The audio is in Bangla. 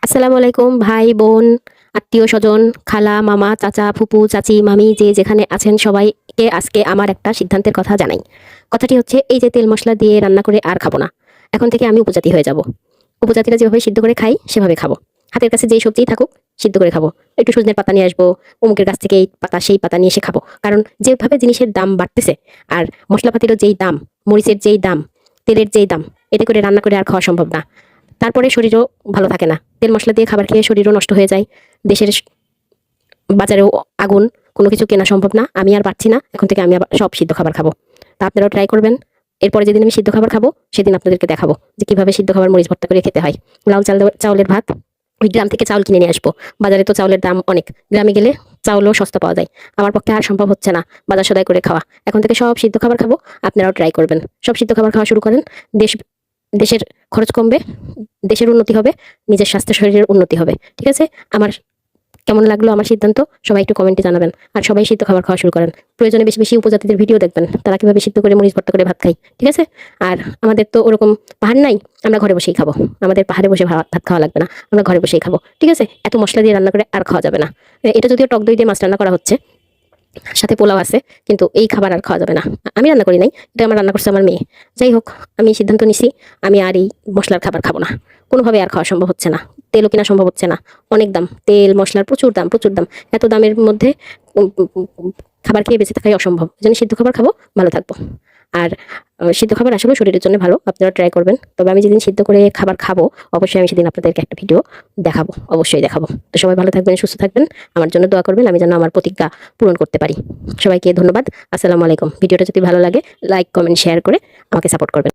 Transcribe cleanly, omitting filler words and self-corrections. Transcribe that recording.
আসসালামু আলাইকুম ভাই বোন আত্মীয় স্বজন খালা মামা চাচা ফুপু চাচি মামি যে যেখানে আছেন সবাইকে আজকে আমার একটা সিদ্ধান্তের কথা জানাই। কথাটি হচ্ছে এই যে তেল মশলা দিয়ে রান্না করে আর খাবো না। এখন থেকে আমি উপজাতি হয়ে যাব। উপজাতিরা যেভাবে সিদ্ধ করে খাই সেভাবে খাবো। হাতের কাছে যেই সবজিই থাকুক সিদ্ধ করে খাবো। একটু সজনের পাতা নিয়ে আসবো, অমুকের কাছ থেকে এই পাতা সেই পাতা নিয়ে এসে খাবো। কারণ যেভাবে জিনিসের দাম বাড়তেছে আর মশলাপাতিরও যেই দাম, মরিচের যেই দাম, তেলের যেই দাম, এতে করে রান্না করে আর খাওয়া সম্ভব না। তারপরে শরীরও ভালো থাকে না। তেল মশলা দিয়ে খাবার খেয়ে শরীরও নষ্ট হয়ে যায়। দেশের বাজারেও আগুন, কোনো কিছু কেনা সম্ভব না। আমি আর পারছি না। এখন থেকে আমি আবার সব সিদ্ধ খাবার খাবো। তা আপনারাও ট্রাই করবেন। এরপরে যেদিন আমি সিদ্ধ খাবার খাবো সেদিন আপনাদেরকে দেখাবো যে কিভাবে সিদ্ধ খাবার মরিচ ভর্তা করে খেতে হয়। লাল চাউলের ভাত, ওই গ্রাম থেকে চাউল কিনে নিয়ে আসবো। বাজারে তো চাউলের দাম অনেক। গ্রামে গেলে চাউলও সস্তা পাওয়া যায়। আমার পক্ষে আর সম্ভব হচ্ছে না বাজার সদাই করে খাওয়া। এখন থেকে সব সিদ্ধ খাবার খাবো। আপনারাও ট্রাই করবেন। সব সিদ্ধ খাবার খাওয়া শুরু করেন। দেশ দেশের খরচ কমবে, দেশের উন্নতি হবে, নিজের স্বাস্থ্য শরীরের উন্নতি হবে। ঠিক আছে? আমার কেমন লাগলো আমার সিদ্ধান্ত সবাই একটু কমেন্টে জানাবেন। আর সবাই সিদ্ধ খাবার খাওয়া শুরু করেন। প্রয়োজনে বেশি বেশি উপজাতিদের ভিডিও দেখবেন, তারা কিভাবে সিদ্ধ করে মরিচ ভর্তা করে ভাত খায়। ঠিক আছে? আর আমাদের তো ওরকম পাহাড় নাই, আমরা ঘরে বসেই খাবো। আমাদের পাহাড়ে বসে ভাত খাওয়া লাগবে না, আমরা ঘরে বসেই খাবো। ঠিক আছে? এত মশলা দিয়ে রান্না করে আর খাওয়া যাবে না। এটা যদিও টক দই দিয়ে মাছ রান্না করা হচ্ছে, সাথে পোলাও আছে, কিন্তু এই খাবার আর খাওয়া যাবে না। আমি রান্না করি নাই, এটা আমার রান্না করছে আমার মেয়ে। যাই হোক, আমি সিদ্ধান্ত নিছি আমি আর এই মশলার খাবার খাবো না। কোনোভাবে আর খাওয়া সম্ভব হচ্ছে না। তেলও কিনা সম্ভব হচ্ছে না, অনেক দাম। তেল মশলার প্রচুর দাম, প্রচুর দাম। এত দামের মধ্যে খাবার খেয়ে বেঁচে থাকাই অসম্ভব। এই জন্য সিদ্ধ খাবার খাবো, ভালো থাকবো। আর সিদ্ধ খাবার আসলে শরীরের জন্য ভালো, আপনারা ট্রাই করবেন। তবে আমি যেদিন সিদ্ধ করে খাবার খাবো অবশ্যই আমি সেদিন আপনাদেরকে একটা ভিডিও দেখাবো, অবশ্যই দেখাবো। তো সবাই ভালো থাকবেন, সুস্থ থাকবেন, আমার জন্য দোয়া করবেন, আমি যেন আমার প্রতিজ্ঞা পূরণ করতে পারি। সবাইকে ধন্যবাদ। আসসালামু আলাইকুম। ভিডিওটা যদি ভালো লাগে লাইক কমেন্ট শেয়ার করে আমাকে সাপোর্ট করবেন।